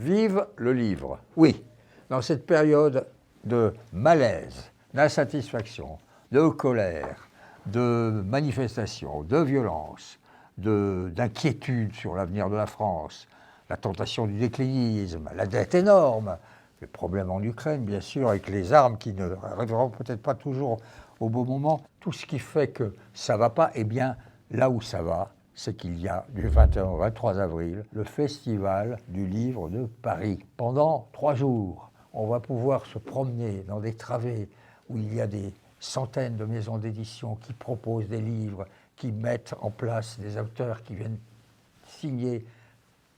Vive le livre. Oui, dans cette période de malaise, d'insatisfaction, de colère, de manifestation, de violence, d'inquiétude sur l'avenir de la France, la tentation du déclinisme, la dette énorme, les problèmes en Ukraine, bien sûr, avec les armes qui ne arriveront peut-être pas toujours au bon moment. Tout ce qui fait que ça ne va pas, eh bien, là où ça va, c'est qu'il y a du 21 au 23 avril le Festival du Livre de Paris. Pendant 3 jours, on va pouvoir se promener dans des travées où il y a des centaines de maisons d'édition qui proposent des livres, qui mettent en place des auteurs qui viennent signer,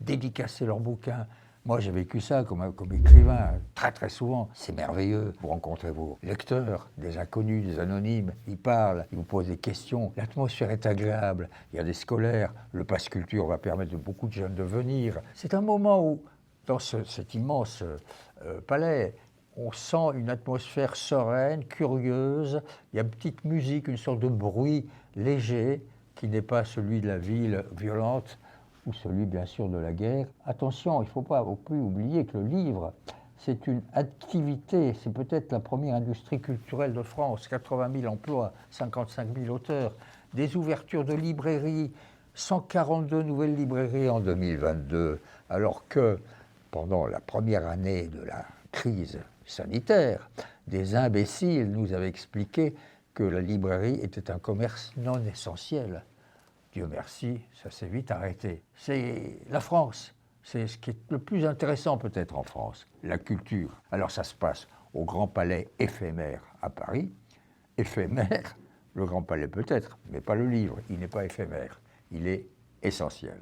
dédicacer leurs bouquins. Moi, j'ai vécu ça comme écrivain, très très souvent. C'est merveilleux. Vous rencontrez vos lecteurs, des inconnus, des anonymes. Ils parlent, ils vous posent des questions. L'atmosphère est agréable. Il y a des scolaires. Le Pass Culture va permettre à beaucoup de jeunes de venir. C'est un moment où, dans cet immense palais, on sent une atmosphère sereine, curieuse. Il y a une petite musique, une sorte de bruit léger qui n'est pas celui de la ville violente, ou celui bien sûr de la guerre. Attention, il ne faut pas non plus oublier que le livre, c'est une activité, c'est peut-être la première industrie culturelle de France, 80 000 emplois, 55 000 auteurs, des ouvertures de librairies, 142 nouvelles librairies en 2022, alors que pendant la première année de la crise sanitaire, des imbéciles nous avaient expliqué que la librairie était un commerce non essentiel. Dieu merci, ça s'est vite arrêté. C'est la France, c'est ce qui est le plus intéressant peut-être en France, la culture. Alors ça se passe au Grand Palais éphémère à Paris. Éphémère, le Grand Palais peut-être, mais pas le livre, il n'est pas éphémère, il est essentiel.